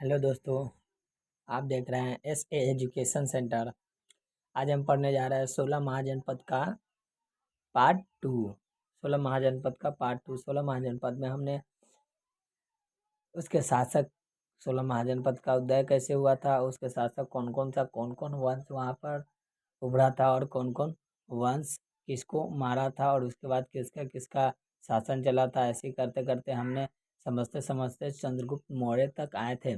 Hello दोस्तों। आप देख रहे हैं एजुकेशन सेंटर। आज हम पढ़ने जा रहे हैं 16 महाजनपद का पार्ट टू। 16 महाजनपद में हमने उसके शासक 16 महाजनपद का उदय कैसे हुआ था, उसके शासक कौन कौन वंश वहाँ पर उभरा था और कौन कौन वंश किसको मारा था और उसके बाद किसका किसका शासन चला था। ऐसे करते करते हमने समझते समझते चंद्रगुप्त मौर्य तक आए थे।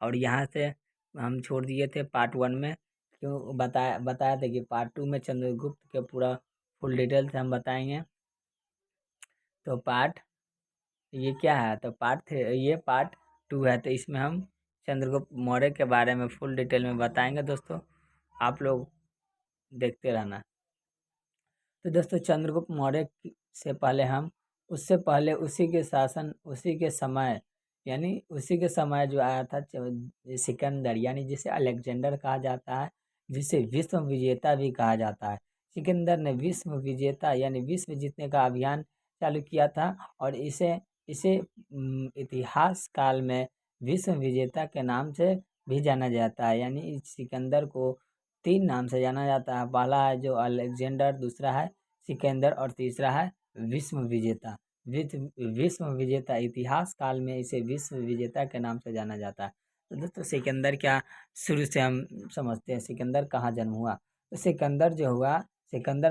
और यहाँ से हम छोड़ दिए थे पार्ट वन में। क्यों बताया था कि पार्ट टू में चंद्रगुप्त के पूरा फुल डिटेल से हम बताएंगे। तो पार्ट ये क्या है, तो ये पार्ट टू है। तो इसमें हम चंद्रगुप्त मौर्य के बारे में फुल डिटेल में बताएंगे दोस्तों। आप लोग देखते रहना। तो दोस्तों चंद्रगुप्त मौर्य से पहले हम उससे पहले उसी के समय यानी उसी के समय जो आया था सिकंदर, यानी जिसे अलेक्जेंडर कहा जाता है, जिसे विश्व विजेता भी कहा जाता है। सिकंदर ने विश्व विजेता यानी विश्व जीतने का अभियान चालू किया था और इसे इसे इतिहास काल में विश्व विजेता के नाम से भी जाना जाता है। यानी इस सिकंदर को तीन नाम से जाना जाता है। पहला है जो अलेक्जेंडर, दूसरा है सिकंदर और तीसरा है विश्व विजेता। विश्व विजेता, इतिहास काल में इसे विश्व विजेता के नाम से जाना जाता है। तो दोस्तों सिकंदर क्या, शुरू से हम समझते हैं सिकंदर कहाँ जन्म हुआ। तो सिकंदर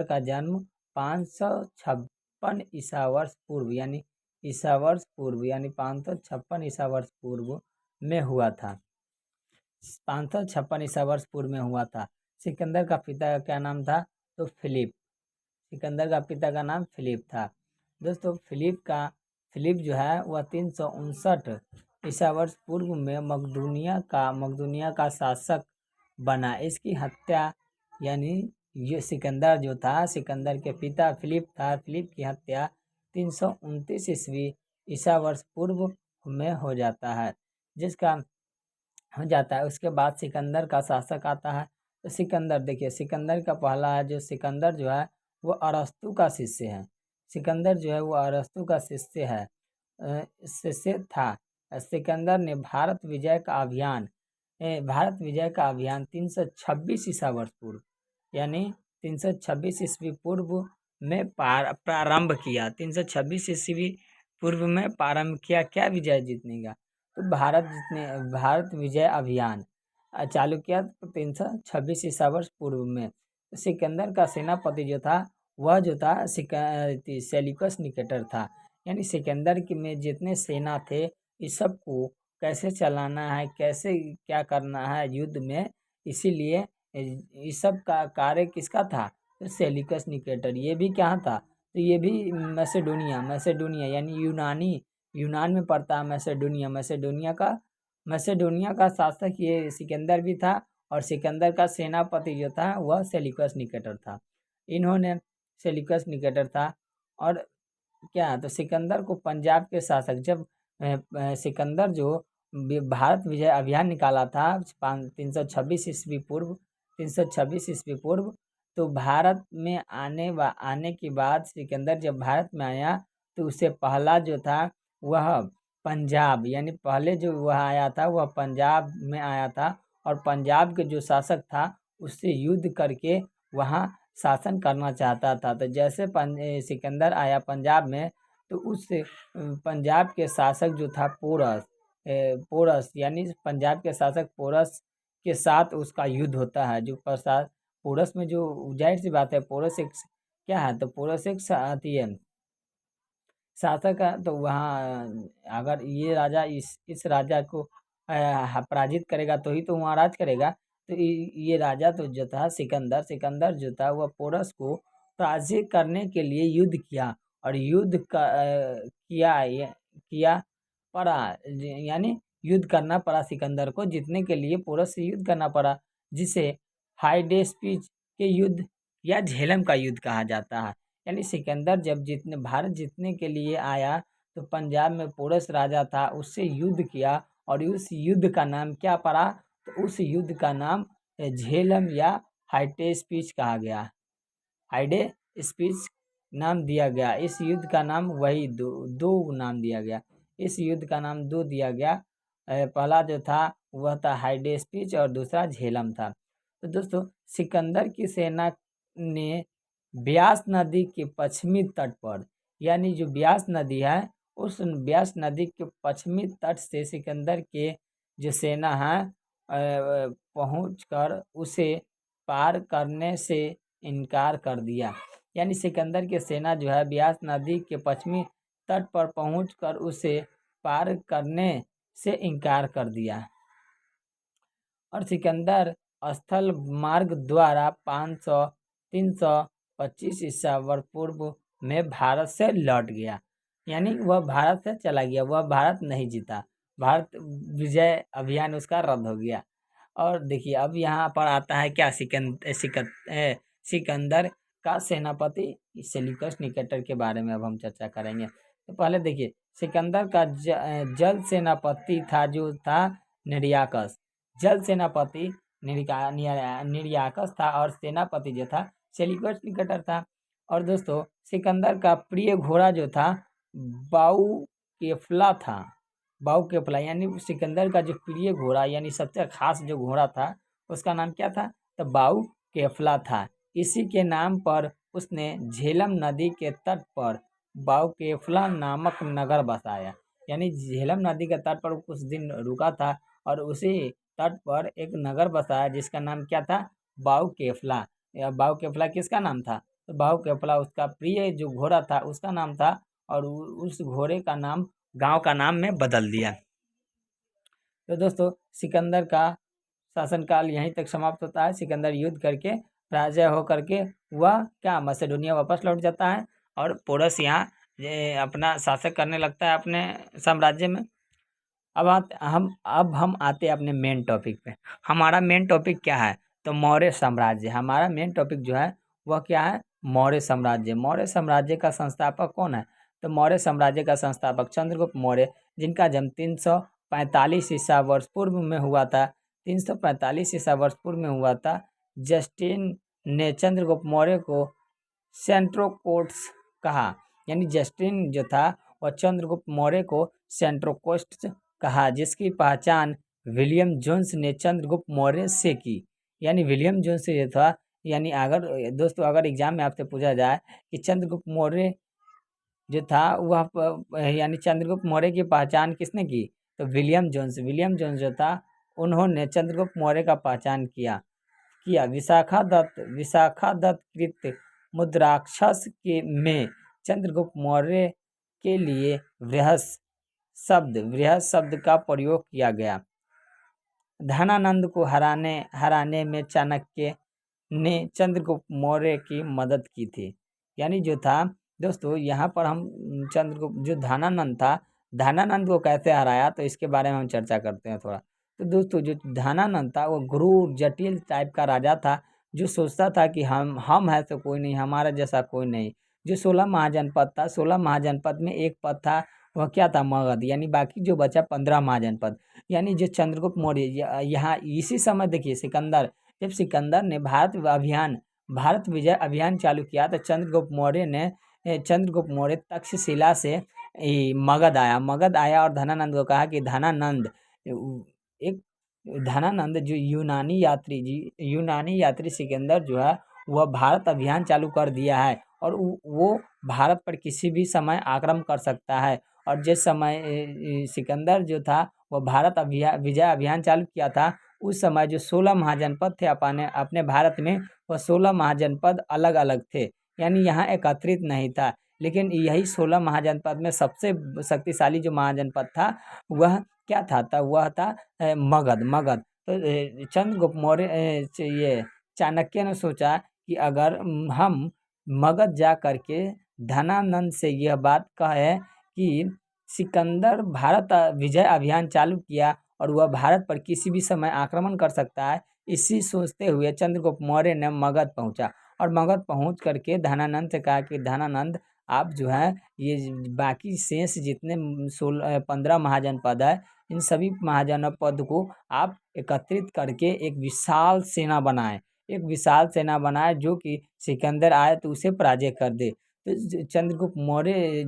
का जन्म 556 ईसा वर्ष पूर्व यानी 556 ईसा वर्ष पूर्व में हुआ था। 556 ईसा वर्ष पूर्व में हुआ था। सिकंदर का पिता का क्या नाम था, तो सिकंदर का पिता का नाम फिलिप था। दोस्तों फिलिप जो है वह 359 ईसा वर्ष पूर्व में मकदूनिया का शासक बना। इसकी हत्या यानी ये सिकंदर जो था, सिकंदर के पिता फिलिप था, फिलिप की हत्या 329 ईस्वी ईसा वर्ष पूर्व में हो जाता है, उसके बाद सिकंदर का शासक आता है। तो सिकंदर देखिए, सिकंदर का पहला है जो सिकंदर जो है वो अरस्तु का शिष्य है। सिकंदर जो है वो अरस्तु का शिष्य था। सिकंदर ने भारत विजय का अभियान 326 ईसा वर्ष पूर्व यानी 326 ईस्वी पूर्व में प्रारंभ किया। 326 ईस्वी पूर्व में प्रारंभ किया क्या, विजय जीतने का। तो भारत विजय अभियान चालू किया 326 ईसा वर्ष पूर्व में। सिकंदर का सेनापति जो था वह जो था सेल्यूकस निकेटर था। यानी सिकंदर के में जितने सेना थे इस सब को कैसे चलाना है, कैसे क्या करना है युद्ध में, इसीलिए इस सब का कार्य किसका था, तो सेल्यूकस निकेटर। ये भी क्या था, तो ये भी मैसेडोनिया यानी यूनान में पड़ता है। मैसेडोनिया का शासक ये सिकंदर भी था और सिकंदर का सेनापति जो था वह सेल्यूकस निकेटर था। इन्होंने सेल्यूकस निकेटर था। और क्या, तो सिकंदर को पंजाब के शासक जब सिकंदर जो भारत विजय अभियान निकाला था 326 ईस्वी पूर्व, तो भारत में आने के बाद सिकंदर जब भारत में आया तो उससे पहला जो था वह पंजाब, यानी पहले जो वह आया था वह पंजाब में आया था और पंजाब के जो शासक था उससे युद्ध करके वहाँ शासन करना चाहता था। तो जैसे सिकंदर आया पंजाब में तो उस पंजाब के शासक जो था पोरस यानी पंजाब के शासक पोरस के साथ उसका युद्ध होता है। जो प्रसाद पोरस में जो, जाहिर सी बात है पोरस एक क्या है, तो पोरस एक आती है शासक है। तो वहाँ अगर ये राजा इस राजा को पराजित करेगा तो ही तो वहाँ राज करेगा। तो ये राजा तो जो था सिकंदर जो था वह पोरस को पराजित करने के लिए युद्ध किया और किया पड़ा, यानी युद्ध करना पड़ा सिकंदर को जीतने के लिए पोरस से युद्ध करना पड़ा, जिसे हाइडेस्पिच के युद्ध या झेलम का युद्ध कहा जाता है। यानी सिकंदर जब भारत जीतने के लिए आया तो पंजाब में पोरस राजा था उससे युद्ध किया और उस युद्ध का नाम क्या पड़ा, तो उस युद्ध का नाम झेलम या हाइडे स्पीच कहा गया। हाइडे स्पीच नाम दिया गया। इस युद्ध का नाम वही दो नाम दिया गया। इस युद्ध का नाम दो दिया गया। पहला जो था वह था हाइडेस्पिच और दूसरा झेलम था। तो दोस्तों सिकंदर की सेना ने ब्यास नदी के पश्चिमी तट पर, यानी जो ब्यास नदी है उस ब्यास नदी के पश्चिमी तट से सिकंदर के जो सेना है पहुँच कर उसे पार करने से इनकार कर दिया। यानी सिकंदर की सेना जो है ब्यास नदी के पश्चिमी तट पर पहुंचकर उसे पार करने से इनकार कर दिया और सिकंदर स्थल मार्ग द्वारा 500 325 ईसा वर्ष पूर्व में भारत से लौट गया। यानी वह भारत से चला गया, वह भारत नहीं जीता, भारत विजय अभियान उसका रद्द हो गया। और देखिए अब यहाँ पर आता है क्या, सिकंदर का सेनापति सेल्यूकस निकेटर के बारे में अब हम चर्चा करेंगे। तो पहले देखिए सिकंदर का जल सेनापति था जो था निर्याकस। जल सेनापति निर्याकस था और सेनापति जो था सेल्यूकस निकेटर था। और दोस्तों सिकंदर का प्रिय घोड़ा जो था बाऊ केफला था। बाऊ केफला यानी सिकंदर का जो प्रिय घोड़ा यानी सबसे खास जो घोड़ा था उसका नाम क्या था, तो बाऊ केफला था। इसी के नाम पर उसने झेलम नदी के तट पर बाऊ केफला नामक नगर बसाया। यानी झेलम नदी के तट पर कुछ दिन रुका था और उसी तट पर एक नगर बसाया जिसका नाम क्या था, बाऊ केफला। बाऊ केफला किसका नाम था, तो बाऊ केफला उसका प्रिय जो घोड़ा था उसका नाम था और उस घोड़े का नाम गांव का नाम में बदल दिया। तो दोस्तों सिकंदर का शासनकाल यहीं तक समाप्त होता है। सिकंदर युद्ध करके पराजय होकर के वह क्या मसेडोनिया वापस लौट जाता है और पोरस यहाँ अपना शासक करने लगता है अपने साम्राज्य में। अब हम आते हैं अपने मेन टॉपिक पे। हमारा मेन टॉपिक क्या है, तो मौर्य साम्राज्य। हमारा मेन टॉपिक जो है वह क्या है, मौर्य साम्राज्य। मौर्य साम्राज्य का संस्थापक कौन है, तो मौर्य साम्राज्य का संस्थापक चंद्रगुप्त मौर्य, जिनका जन्म 345 ईसा वर्ष पूर्व में हुआ था। 345 ईसा वर्ष पूर्व में हुआ था। जस्टिन ने चंद्रगुप्त मौर्य को सेंट्रोकोट्स कहा। यानी जस्टिन जो था वह चंद्रगुप्त मौर्य को सेंट्रोकोट्स कहा, जिसकी पहचान विलियम जोन्स ने चंद्रगुप्त मौर्य से की। यानी विलियम जोन्स से जो था, यानी अगर दोस्तों अगर एग्जाम में आपसे पूछा जाए कि चंद्रगुप्त मौर्य जो था वह यानी चंद्रगुप्त मौर्य की पहचान किसने की, तो विलियम जोन्स जो था उन्होंने चंद्रगुप्त मौर्य का पहचान किया। विशाखा दत्त कृत मुद्राक्षस के में चंद्रगुप्त मौर्य के लिए वृहद शब्द का प्रयोग किया गया। धनानंद को हराने में चाणक्य ने चंद्रगुप्त मौर्य की मदद की थी। यानी जो था दोस्तों यहाँ पर हम चंद्रगुप्त जो धनानंद को कैसे हराया, तो इसके बारे में हम चर्चा करते हैं थोड़ा। तो दोस्तों जो धनानंद था वो क्रूर जटिल टाइप का राजा था जो सोचता था कि हम है तो कोई नहीं, हमारा जैसा कोई नहीं। जो 16 महाजनपद था, 16 महाजनपद में एक पद था वह क्या था, मगध। यानी बाकी जो बचा 15 महाजनपद। यानी जो चंद्रगुप्त मौर्य यहाँ इसी समय देखिए जब सिकंदर ने भारत विजय अभियान चालू किया तो चंद्रगुप्त मौर्य तक्षशिला से मगध आया और धनानंद को कहा कि धनानंद जो यूनानी यात्री सिकंदर जो है वह भारत अभियान चालू कर दिया है और वो भारत पर किसी भी समय आक्रमण कर सकता है। और जिस समय सिकंदर जो था वह विजय अभियान चालू किया था, उस समय जो 16 महाजनपद थे अपने भारत में, वह 16 महाजनपद अलग अलग थे। यानी यहाँ एकत्रित नहीं था। लेकिन यही 16 महाजनपद में सबसे शक्तिशाली जो महाजनपद था वह क्या था, वह था मगध। तो चंद्रगुप्त मौर्य ये चाणक्य ने सोचा कि अगर हम मगध जा करके धनानंद से यह बात कहे कि सिकंदर भारत विजय अभियान चालू किया और वह भारत पर किसी भी समय आक्रमण कर सकता है, इसी सोचते हुए चंद्रगुप्त मौर्य ने मगध पहुंचा और मगध पहुंच करके धनानंद से कहा कि धनानंद आप जो है ये बाकी शेष जितने 15 महाजनपद है, इन सभी महाजनपद को आप एकत्रित करके एक विशाल सेना बनाए जो कि सिकंदर आए तो उसे पराजय कर दे। तो चंद्रगुप्त मौर्य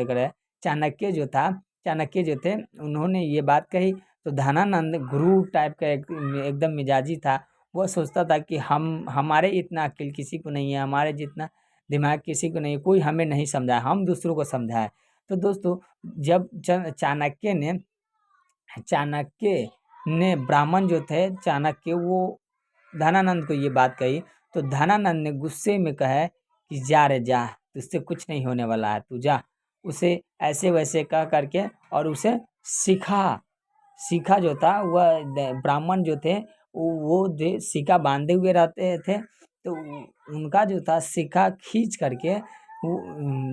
कह रहे चाणक्य जो था, चाणक्य जो थे उन्होंने ये बात कही तो धनानंद गुरु टाइप का एकदम मिजाजी था। वो सोचता था कि हमारे इतना अक्ल किसी को नहीं है, हमारे जितना दिमाग किसी को नहीं है, कोई हमें नहीं समझाए, हम दूसरों को समझाए। तो दोस्तों जब चाणक्य ने ब्राह्मण जो थे चाणक्य, वो धनानंद को ये बात कही तो धनानंद ने गुस्से में कहा कि जा रे जा, तुझसे कुछ नहीं होने वाला है, तू जा। उसे ऐसे वैसे कह करके और उसे सीखा जो था वह ब्राह्मण जो थे वो सिक्का बांधे हुए रहते थे, तो उनका जो था सिक्का खींच करके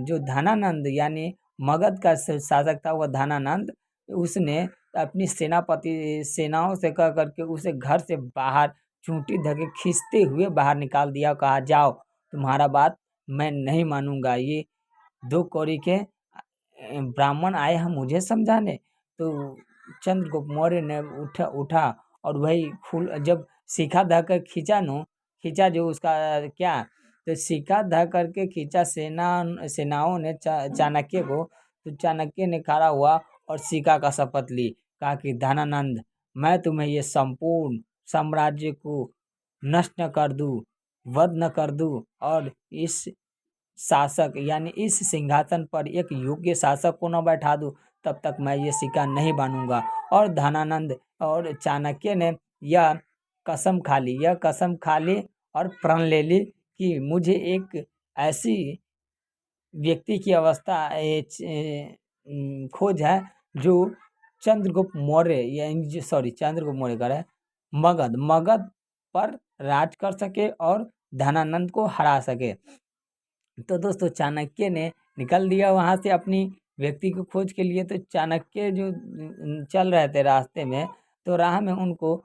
जो धनानंद यानी मगध का शासक था वह धनानंद, उसने अपनी सेनाओं से कह करके उसे घर से बाहर चूंटी धके खींचते हुए बाहर निकाल दिया। कहा जाओ, तुम्हारा बात मैं नहीं मानूंगा। ये 2 कौड़ी के ब्राह्मण आए हैं मुझे समझाने। तो चंद्रगुप्त मौर्य ने उठा और वही जब शिखा धकर खींचा जो उसका क्या, तो शिखा ध करके खींचा सेनाओं ने चाणक्य को। तो चाणक्य ने खड़ा हुआ और शिखा का शपथ ली। कहा कि धनानंद, मैं तुम्हें ये संपूर्ण साम्राज्य को नष्ट न कर दूं, वध न कर दूं और इस शासक यानी इस सिंहासन पर एक योग्य शासक को न बैठा दूं, तब तक मैं ये सिक्का नहीं बांधूंगा। और धनानंद और चाणक्य ने यह कसम खा ली और प्रण ले ली कि मुझे एक ऐसी व्यक्ति की खोज है जो चंद्रगुप्त मौर्य यानी चंद्रगुप्त मौर्य कर मगध पर राज कर सके और धनानंद को हरा सके। तो दोस्तों चाणक्य ने निकल दिया वहाँ से अपनी व्यक्ति की खोज के लिए। तो चाणक्य जो चल रहे थे रास्ते में, तो राह में उनको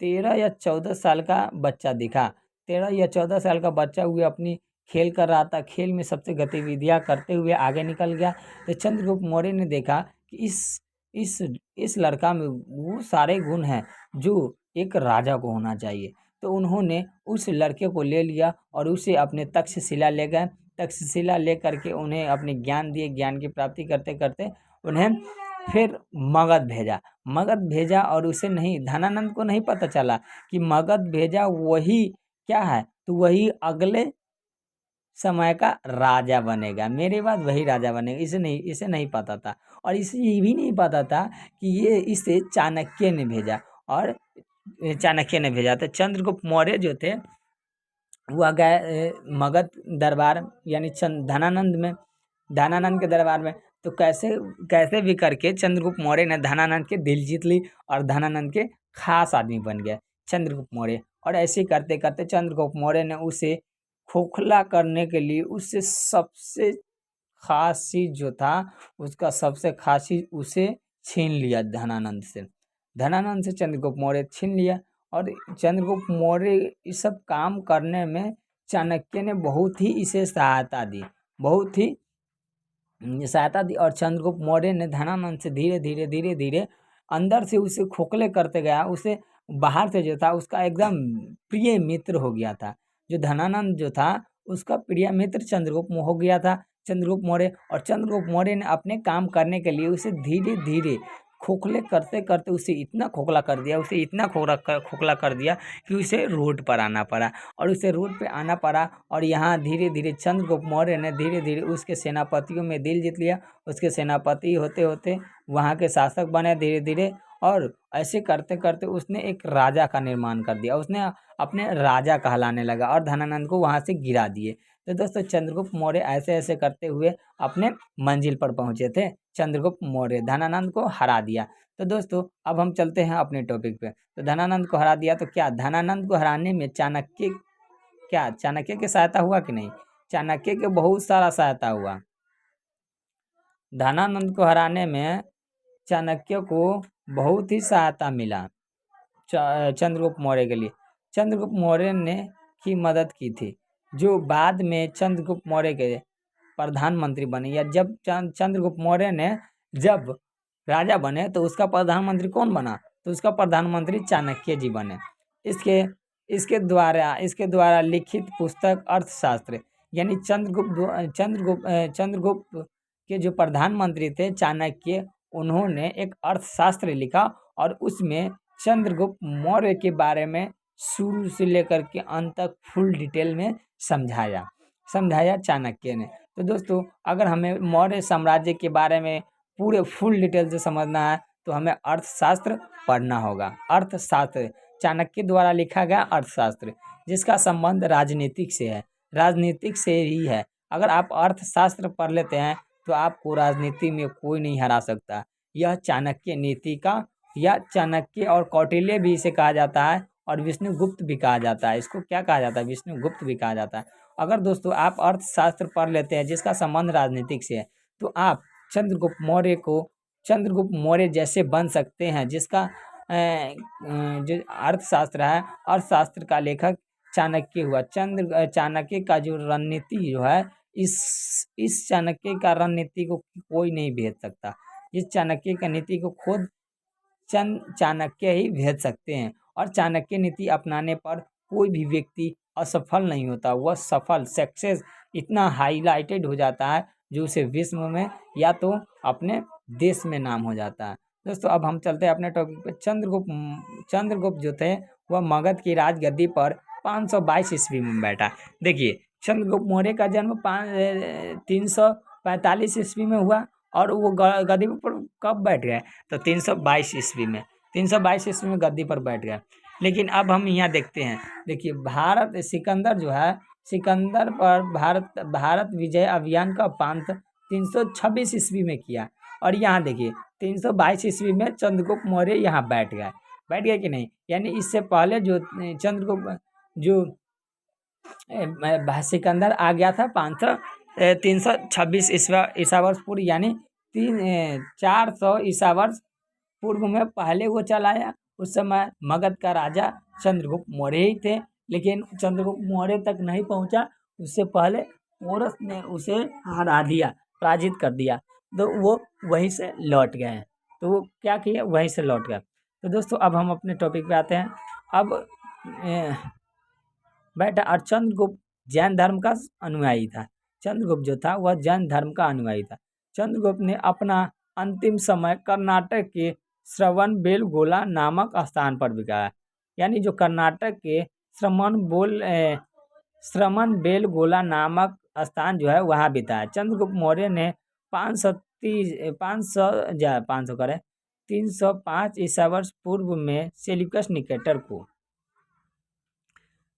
13 या 14 साल का बच्चा दिखा। 13 या 14 साल का बच्चा हुए अपनी खेल कर रहा था, खेल में सबसे गतिविधियां करते हुए आगे निकल गया। तो चंद्रगुप्त मौर्य ने देखा कि इस लड़का में वो सारे गुण हैं जो एक राजा को होना चाहिए। तो उन्होंने उस लड़के को ले लिया और उसे अपने तक्षशिला ले गए। तक्षशिला ले करके उन्हें अपने ज्ञान दिए। ज्ञान की प्राप्ति करते करते उन्हें फिर मगध भेजा और उसे नहीं, धनानंद को नहीं पता चला कि मगध भेजा वही क्या है, तो वही अगले समय का राजा बनेगा, मेरे बाद वही राजा बनेगा। इसे नहीं पता था। और इसे ये भी नहीं पता था कि इसे चाणक्य ने भेजा। और चाणक्य ने भेजा। तो चंद्रगुप्त मौर्य जो थे वह गए मगध दरबार यानी धनानंद के दरबार में। तो कैसे भी करके चंद्रगुप्त मौर्य ने धनानंद के दिल जीत ली और धनानंद के खास आदमी बन गए चंद्रगुप्त मौर्य। और ऐसे करते करते चंद्रगुप्त मौर्य ने उसे खोखला करने के लिए उससे सबसे खास चीज जो था, उसका सबसे खास चीज उसे छीन लिया धनानंद से चंद्रगुप्त मौर्य छीन लिया। और चंद्रगुप्त मौर्य इस सब काम करने में चाणक्य ने बहुत ही इसे सहायता दी, और चंद्रगुप्त मौर्य ने धनानंद से धीरे धीरे अंदर से उसे खोखले करते गया। उसे बाहर से जो था उसका एकदम प्रिय मित्र हो गया था। जो धनानंद जो था उसका प्रिय मित्र चंद्रगुप्त हो गया था चंद्रगुप्त मौर्य। और चंद्रगुप्त मौर्य ने अपने काम करने के लिए उसे धीरे धीरे खोखले करते करते उसे इतना खोखला कर दिया कि उसे रोड पर आना पड़ा। और उसे रोड पे आना पड़ा और यहाँ धीरे धीरे चंद्रगुप्त मौर्य ने धीरे धीरे उसके सेनापतियों में दिल जीत लिया। उसके सेनापति होते होते वहाँ के शासक बने धीरे धीरे। और ऐसे करते करते उसने एक राजा का निर्माण कर दिया। उसने अपने राजा कहलाने लगा और धनानंद को वहाँ से गिरा दिए। तो दोस्तों चंद्रगुप्त मौर्य ऐसे ऐसे करते हुए अपने मंजिल पर पहुँचे थे। चंद्रगुप्त मौर्य धनानंद को हरा दिया। तो दोस्तों अब हम चलते हैं अपने टॉपिक पे। तो धनानंद को हरा दिया, तो क्या धनानंद को हराने में चाणक्य की सहायता हुआ कि नहीं? चाणक्य के बहुत सारा सहायता हुआ। धनानंद को हराने में चाणक्य को बहुत ही सहायता मिला चंद्रगुप्त मौर्य के लिए। चंद्रगुप्त मौर्य ने की मदद की थी, जो बाद में चंद्रगुप्त मौर्य के प्रधानमंत्री बने। या जब चंद्रगुप्त मौर्य ने जब राजा बने तो उसका प्रधानमंत्री कौन बना? तो उसका प्रधानमंत्री चाणक्य जी बने। इसके द्वारा लिखित पुस्तक अर्थशास्त्र यानी चंद्रगुप्त के जो प्रधानमंत्री थे चाणक्य, उन्होंने एक अर्थशास्त्र लिखा और उसमें चंद्रगुप्त मौर्य के बारे में शुरू से लेकर के अंत तक फुल डिटेल में समझाया चाणक्य ने। तो दोस्तों, अगर हमें मौर्य साम्राज्य के बारे में पूरे फुल डिटेल से समझना है तो हमें अर्थशास्त्र पढ़ना होगा। अर्थशास्त्र चाणक्य द्वारा लिखा गया अर्थशास्त्र, जिसका संबंध राजनीतिक से है, राजनीतिक से ही है। अगर आप अर्थशास्त्र पढ़ लेते हैं तो आपको राजनीति में कोई नहीं हरा सकता। यह चाणक्य नीति का, या चाणक्य और कौटिल्य भी इसे कहा जाता है, और विष्णुगुप्त भी कहा जाता है। इसको क्या कहा जाता है? विष्णुगुप्त भी कहा जाता है। अगर दोस्तों आप अर्थशास्त्र पढ़ लेते हैं जिसका संबंध राजनीतिक से है, तो आप चंद्रगुप्त मौर्य जैसे बन सकते हैं, जिसका जो अर्थशास्त्र है, अर्थशास्त्र का लेखक चाणक्य हुआ। चाणक्य का जो रणनीति जो है, इस चाणक्य का रणनीति को कोई नहीं भेद सकता। इस चाणक्य का नीति को खुद चाणक्य ही भेज सकते हैं। और चाणक्य नीति अपनाने पर कोई भी व्यक्ति असफल नहीं होता, वह सफल, सक्सेस इतना हाईलाइटेड हो जाता है जो उसे विश्व में या तो अपने देश में नाम हो जाता है। दोस्तों, अब हम चलते हैं अपने टॉपिक पे। चंद्रगुप्त जो थे वह मगध की राजगद्दी पर 522 ईस्वी में बैठा। देखिए, चंद्रगुप्त मौर्य का जन्म 345 ईस्वी में हुआ, और वो गद्दी पर कब बैठ गए? तो 322 ईस्वी में। 322 ईस्वी में गद्दी पर बैठ गए। लेकिन अब हम यहाँ देखते हैं, देखिए, सिकंदर जो है, सिकंदर पर भारत विजय अभियान का पांत 326 ईस्वी में किया। और यहाँ देखिए 322 ईस्वी में चंद्रगुप्त मौर्य यहाँ बैठ गए कि नहीं? यानी इससे पहले जो चंद्रगुप्त जो सिकंदर आ गया था 326 ईसा वर्ष पूर्व, यानी 400 ईसा वर्ष पूर्व में पहले वो चला आया। उस समय मगध का राजा चंद्रगुप्त मौर्य ही थे, लेकिन चंद्रगुप्त मौर्य तक नहीं पहुंचा, उससे पहले पोरस ने उसे हरा दिया, पराजित कर दिया। तो वो वहीं से लौट गए। तो वो क्या किया? वहीं से लौट गए। तो दोस्तों, अब हम अपने टॉपिक पे आते हैं। अब बैठा, और चंद्रगुप्त जैन धर्म का अनुयायी था। चंद्रगुप्त जो था वह जैन धर्म का अनुयायी था। चंद्रगुप्त ने अपना अंतिम समय कर्नाटक के श्रवणबेलगोला नामक स्थान पर बिताया। यानी जो कर्नाटक के श्रवणबेलगोला नामक स्थान जो है वहाँ बिताया। चंद्रगुप्त मौर्य ने 305 ईसा वर्ष पूर्व में सेल्यूकस निकेटर को।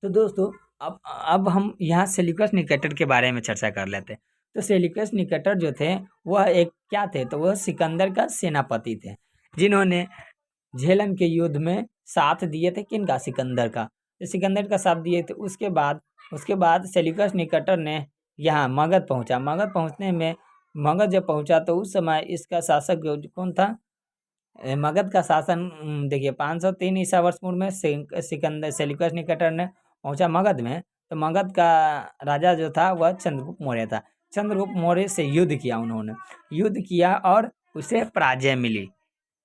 तो दोस्तों, अब हम यहाँ सेल्यूकस निकेटर के बारे में चर्चा कर लेते हैं। तो सेल्यूकस निकेटर जो थे वह एक क्या थे? तो वह सिकंदर का सेनापति थे, जिन्होंने झेलम के युद्ध में साथ दिए थे। किनका? सिकंदर का। तो सिकंदर का साथ दिए थे। उसके बाद सेल्यूकस निकेटर ने यहाँ मगध पहुँचा। मगध जब पहुँचा तो उस समय इसका शासक कौन था? मगध का शासन देखिए 503 ईसा वर्ष पूर्व में सेल्यूकस निकेटर ने पहुंचा मगध में। तो मगध का राजा जो था वह चंद्रगुप्त मौर्य था। चंद्रगुप्त मौर्य से युद्ध किया, उन्होंने युद्ध किया और उसे पराजय मिली।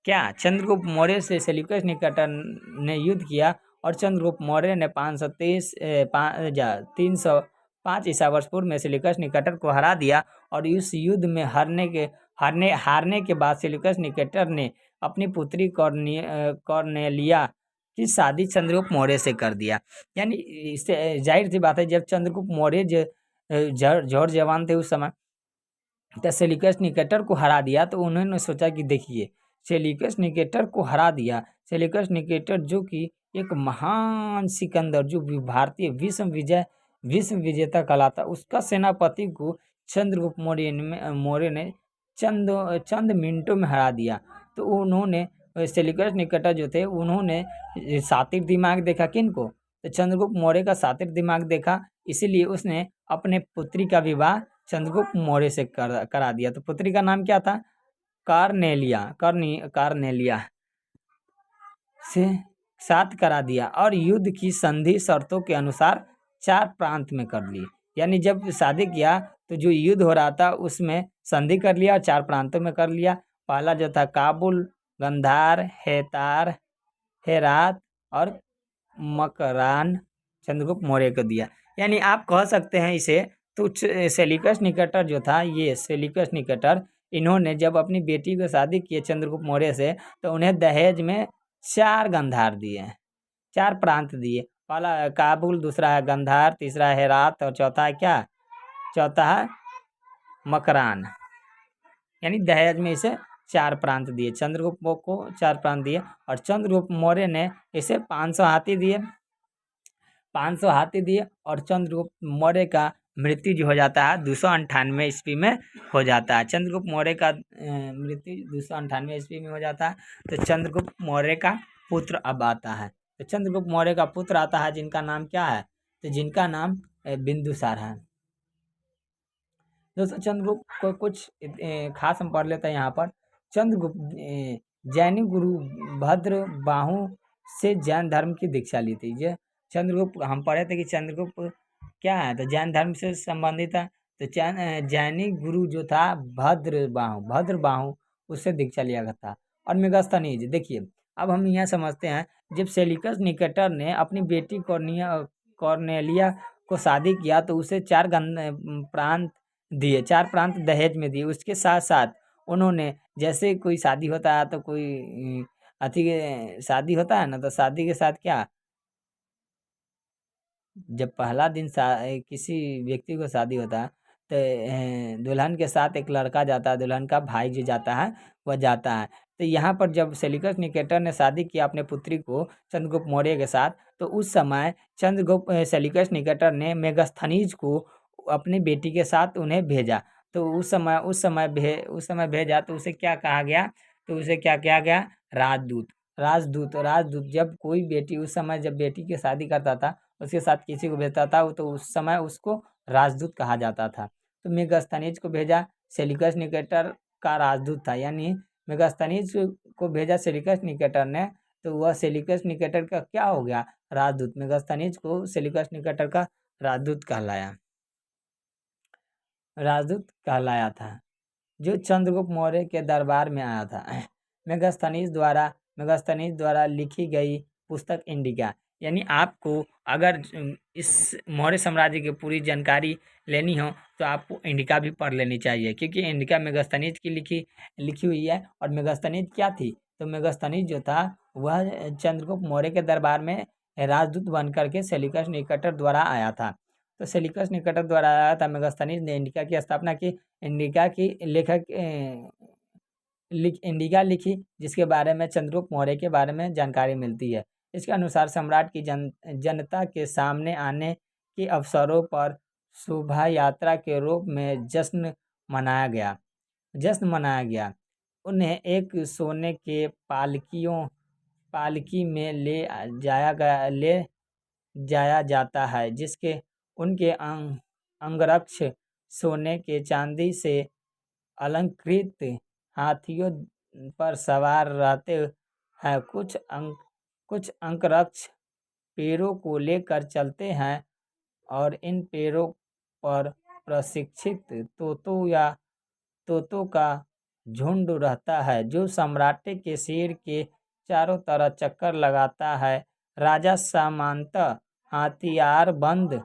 क्या? चंद्रगुप्त मौर्य से सेल्यूकस निकेटर ने युद्ध किया और चंद्रगुप्त मौर्य ने 305 ईसा वर्ष पूर्व में सेल्यूकस निकेटर को हरा दिया। और इस युद्ध में हारने के बाद सेल्यूकस निकेटर ने अपनी पुत्री कॉर्नेलिया की शादी चंद्रगुप्त मौर्य से कर दिया। यानी इससे जाहिर सी बात है, जब चंद्रगुप्त मौर्य जौर जवान थे उस समय, तो सेल्यूकस निकेटर को हरा दिया। तो उन्होंने सोचा कि देखिए, सेल्यूकस निकेटर को हरा दिया। सेल्यूकस निकेटर जो कि एक महान सिकंदर, जो भारतीय विश्व विजेता कहलाता, उसका सेनापति को चंद्रगुप्त मौर्य ने चंद मिनटों में हरा दिया। तो उन्होंने सेल्यूकस निकेटर जो थे उन्होंने शातिर दिमाग देखा। किनको? तो चंद्रगुप्त मौर्य का शातिर दिमाग देखा, इसीलिए उसने अपने पुत्री का विवाह चंद्रगुप्त मौर्य से करा दिया। तो पुत्री का नाम क्या था? कार्नेलिया से साथ करा दिया और युद्ध की संधि शर्तों के अनुसार 4 प्रांत में कर ली। यानी जब शादी किया तो जो युद्ध हो रहा था उसमें संधि कर लिया और 4 प्रांतों में कर लिया। पहला जो था काबुल, गंधार, हेरात और मकरान चंद्रगुप्त मौर्य को दिया। यानी आप कह सकते हैं इसे तो सेल्यूकस निकेटर जो था, ये सेल्यूकस निकेटर, इन्होंने जब अपनी बेटी को शादी की चंद्रगुप्त मौर्य से, तो उन्हें दहेज में 4 गंधार दिए, 4 प्रांत दिए। पहला है काबुल, दूसरा है गंधार, तीसरा है हेरात और चौथा है क्या? चौथा है मकरान। यानी दहेज में इसे 4 प्रांत दिए, चंद्रगुप्त को 4 प्रांत दिए। और चंद्रगुप्त मौर्य ने इसे 500 हाथी दिए, 500 हाथी दिए। और चंद्रगुप्त मौर्य का मृत्यु जो हो जाता है 298 ईस्वी में हो जाता है। चंद्रगुप्त मौर्य का मृत्यु 298 ईस्वी में हो जाता है। तो चंद्रगुप्त मौर्य का पुत्र अब आता है। तो चंद्रगुप्त मौर्य का पुत्र आता है, जिनका नाम क्या है? तो जिनका नाम बिंदुसार है। दोस्तों चंद्रगुप्त को कुछ खास हम पढ़ लेते हैं यहाँ पर। चंद्रगुप्त जैनी गुरु भद्र बाहु से जैन धर्म की दीक्षा ली थी। ये चंद्रगुप्त हम पढ़े थे कि चंद्रगुप्त क्या है? तो जैन धर्म से संबंधित है। तो जैनी गुरु जो था भद्र बाहु उससे दीक्षा लिया गया था। और मेगास्थनीज, देखिए अब हम यहाँ समझते हैं, जब सेल्यूकस निकेटर ने अपनी बेटी कॉर्नेलिया को शादी किया तो उसे 4 प्रांत दिए, 4 प्रांत दहेज में दिए। उसके साथ साथ उन्होंने, जैसे कोई शादी होता है तो कोई शादी होता है ना, तो शादी के साथ क्या, जब पहला दिन किसी व्यक्ति को शादी होता है तो दुल्हन के साथ एक लड़का जाता है, दुल्हन का भाई जो जाता है वह जाता है। तो यहाँ पर जब सेल्यूकस निकेटर ने शादी किया अपने पुत्री को चंद्रगुप्त मौर्य के साथ, तो उस समय सेल्यूकस निकेटर ने मेगास्थनीज को अपनी बेटी के साथ उन्हें भेजा। तो उस समय भेजा तो उसे क्या कहा गया? तो उसे क्या किया गया? राजदूत। राजदूत जब कोई बेटी, उस समय जब बेटी की शादी करता था उसके साथ किसी को भेजता था, तो उस समय उसको राजदूत कहा जाता था। तो मेगास्थनीज को भेजा, सेल्यूकस निकेटर का राजदूत था, यानी मेगास्थनीज को भेजा सेल्यूकस निकेटर ने, तो वह सेल्यूकस निकेटर का क्या हो गया? राजदूत। मेगास्थनीज को सेल्यूकस निकेटर का राजदूत कहलाया था, जो चंद्रगुप्त मौर्य के दरबार में आया था। मेगास्थनीज द्वारा लिखी गई पुस्तक इंडिका, यानी आपको अगर इस मौर्य साम्राज्य की पूरी जानकारी लेनी हो तो आपको इंडिका भी पढ़ लेनी चाहिए, क्योंकि इंडिका मेगास्थनीज की लिखी हुई है। और मेगास्थनीज क्या थी? तो मेगास्थनीज जो था वह चंद्रगुप्त मौर्य के दरबार में राजदूत बन करके सेल्यूकस निकेटर द्वारा आया था। तो सेल्यूकस निकेटर द्वारा आया था, मेगास्थनीज ने इंडिका की स्थापना की। इंडिका की इंडिका लिखी, जिसके बारे में चंद्रगुप्त मौर्य के बारे में जानकारी मिलती है। इसके अनुसार सम्राट की जनता के सामने आने के अवसरों पर शोभा यात्रा के रूप में जश्न मनाया गया। उन्हें एक सोने के पालकी में ले जाया जाता है, जिसके उनके अंगरक्ष सोने के चांदी से अलंकृत हाथियों पर सवार रहते हैं। कुछ अंगरक्ष पेड़ों को लेकर चलते हैं और इन पेड़ों पर प्रशिक्षित तोतों का झुंड रहता है, जो सम्राट के सिर के चारों तरफ चक्कर लगाता है। राजा सामंत हथियारबंद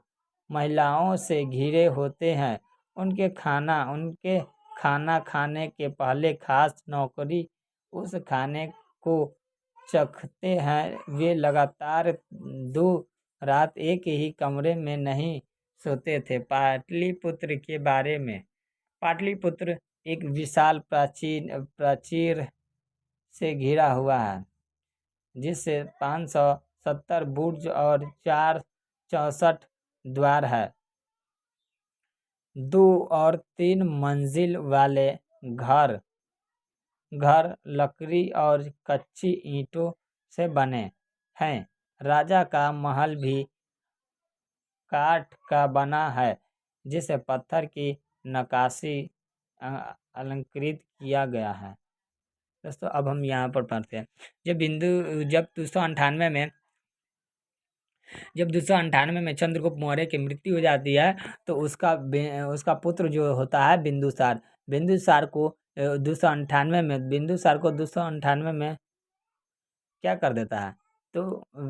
महिलाओं से घिरे होते हैं। उनके खाना खाने के पहले खास नौकरी उस खाने को चखते हैं। वे लगातार 2 रात एक ही कमरे में नहीं सोते थे। पाटलिपुत्र के बारे में, पाटलिपुत्र एक विशाल प्राचीर से घिरा हुआ है, जिससे 570 बुर्ज और 464 द्वार है। 2 और 3 मंजिल वाले घर लकड़ी और कच्ची ईंटों से बने हैं। राजा का महल भी काठ का बना है, जिसे पत्थर की नक्काशी अलंकृत किया गया है। दोस्तों अब हम यहाँ पर पढ़ते हैं, जब 298 में चंद्रगुप्त मौर्य की मृत्यु हो जाती है, तो उसका पुत्र जो होता है बिंदुसार को 298 में क्या कर देता है? तो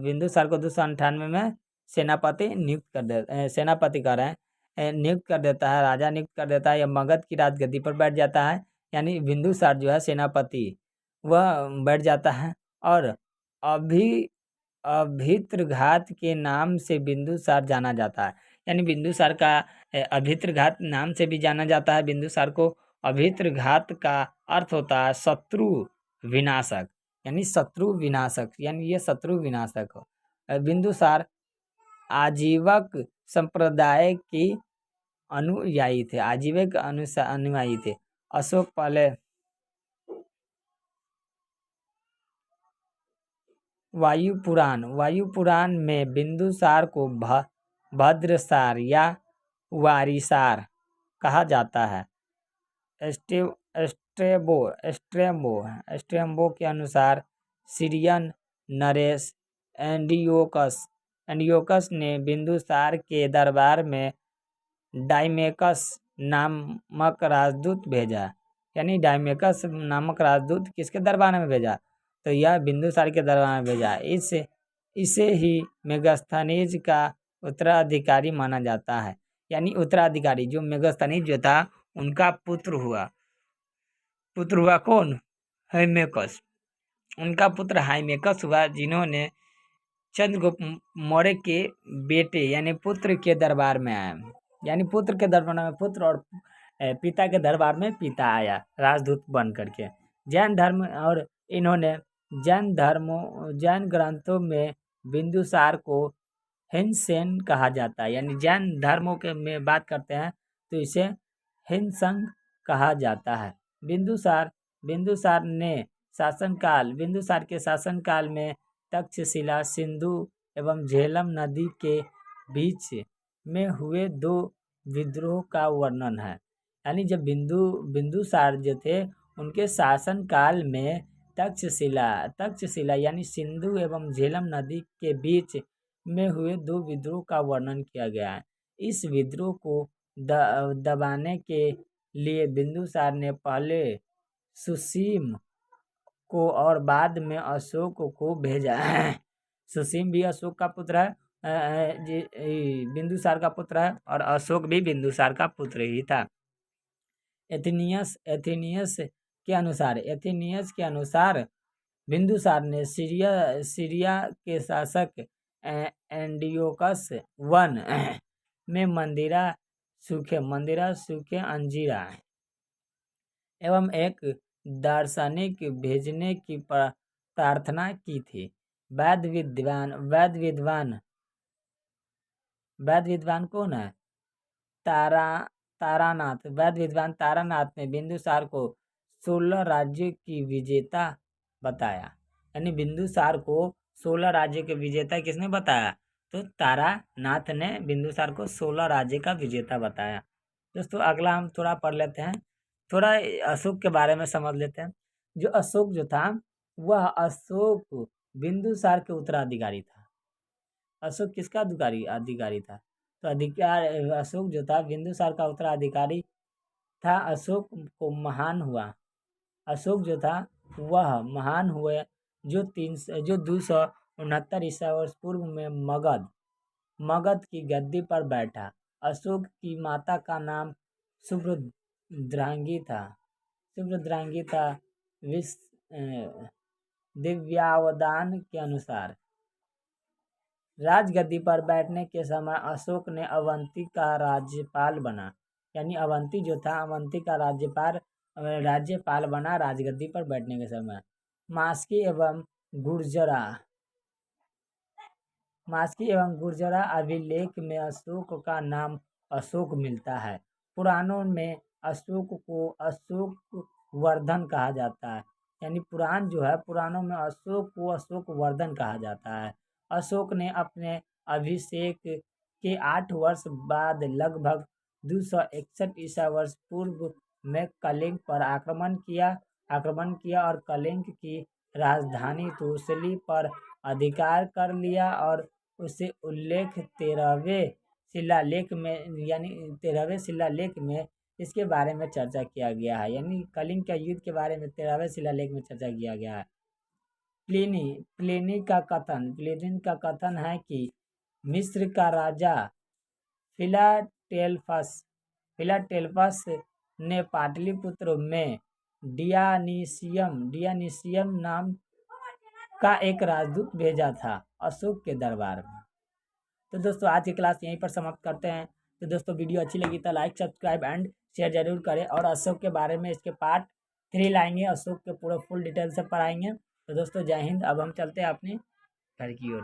बिंदुसार को 298 में सेनापति नियुक्त कर दे सेनापति कर रहे हैं। नियुक्त कर देता है, राजा नियुक्त कर देता है या मगध की राजगद्दी पर बैठ जाता है। यानी बिंदुसार जो है सेनापति वह बैठ जाता है। और अभी अभित्रघात के नाम से बिंदुसार जाना जाता है। यानी बिंदुसार का अभित्रघात नाम से भी जाना जाता है। बिंदुसार को अभित्रघात का अर्थ होता है शत्रु विनाशक, यानी शत्रु विनाशक, यानी ये शत्रु विनाशक हो। बिंदुसार आजीवक संप्रदाय की अनुयायी थे, आजीवक अनुयायी थे। अशोक पहले वायु पुराण में बिंदुसार को भद्रसार या वारिसार कहा जाता है। स्ट्रेबो के अनुसार सीरियन नरेश एंडियोकस ने बिंदुसार के दरबार में डाइमेकस नामक राजदूत भेजा। यानी डाइमेकस नामक राजदूत किसके दरबार में भेजा? तो यह बिंदुसार के दरबार में भेजा। इसे ही मेगास्थनीज का उत्तराधिकारी माना जाता है। यानी उत्तराधिकारी जो मेगास्थनीज जो था उनका पुत्र हुआ कौन? हाइमेकस। उनका पुत्र हाइमेकस हुआ, जिन्होंने चंद्रगुप्त मौर्य के बेटे यानी पुत्र के दरबार में आया। यानी पुत्र के दरबार में पुत्र और पिता के दरबार में पिता आया राजदूत बन करके। जैन धर्म और इन्होंने जैन ग्रंथों में बिंदुसार को हिंसेन कहा जाता है। यानी जैन धर्मों के में बात करते हैं तो इसे हिंसंग कहा जाता है। बिंदुसार बिंदुसार के शासनकाल में तक्षशिला, सिंधु एवं झेलम नदी के बीच में हुए 2 विद्रोह का वर्णन है। यानी जब बिंदुसार जो थे उनके शासनकाल में तक्षशिला यानी सिंधु एवं झेलम नदी के बीच में हुए 2 विद्रोह का वर्णन किया गया है। इस विद्रोह को दबाने के लिए बिंदुसार ने पहले सुसीम को और बाद में अशोक को भेजा। सुसीम भी अशोक का पुत्र है, बिंदुसार का पुत्र है, और अशोक भी बिंदुसार का पुत्र ही था। एथेनियस के अनुसार बिंदुसार ने सीरिया के शासक एंडियोकस वन में मंदिरा सूखे अंजीरा एवं एक दार्शनिक भेजने की प्रार्थना की थी। वैद विद्वान कौन है? वैद विद्वान तारानाथ ने बिंदुसार को 16 राज्यों की विजेता बताया। यानी बिंदुसार को 16 राज्यों के विजेता किसने बताया? तो तारानाथ ने बिंदुसार को 16 राज्य का विजेता बताया। दोस्तों अगला हम थोड़ा पढ़ लेते हैं, थोड़ा अशोक के बारे में समझ लेते हैं। जो अशोक जो था वह अशोक बिंदुसार के उत्तराधिकारी था। अशोक किसका अधिकारी था? तो अशोक जो था बिंदुसार का उत्तराधिकारी था। अशोक जो था वह महान हुए जो 269 ईसा वर्ष पूर्व में मगध की गद्दी पर बैठा। अशोक की माता का नाम सुभद्रांगी था। दिव्यावदान के अनुसार राजगद्दी पर बैठने के समय अशोक ने अवंती का राज्यपाल बना। यानी अवंती जो था अवंती का राज्यपाल बना राजगद्दी पर बैठने के समय। मास्की एवं गुर्जरा अभिलेख में अशोक का नाम अशोक मिलता है। पुराणों में अशोक को अशोक वर्धन कहा जाता है। यानी पुराणों में अशोक को अशोक वर्धन कहा जाता है। अशोक ने अपने अभिषेक के 8 वर्ष बाद लगभग 261 ईसा वर्ष पूर्व में कलिंग पर आक्रमण किया और कलिंग की राजधानी तोसली पर अधिकार कर लिया। और उसे उल्लेख 13वें शिलालेख में इसके बारे में चर्चा किया गया है। यानी कलिंग का युद्ध के बारे में 13वें शिलालेख में चर्चा किया गया है। प्लिनी का कथन है कि मिस्र का राजा फिलाटेल्फस ने पाटलिपुत्र में डियानिसियम नाम का एक राजदूत भेजा था अशोक के दरबार में। तो दोस्तों आज की क्लास यहीं पर समाप्त करते हैं। तो दोस्तों वीडियो अच्छी लगी तो लाइक सब्सक्राइब एंड शेयर जरूर करें, और अशोक के बारे में इसके पार्ट 3 लाएंगे, अशोक के पूरा फुल डिटेल से पढ़ाएंगे। तो दोस्तों जय हिंद। अब हम चलते हैं अपने घर की ओर।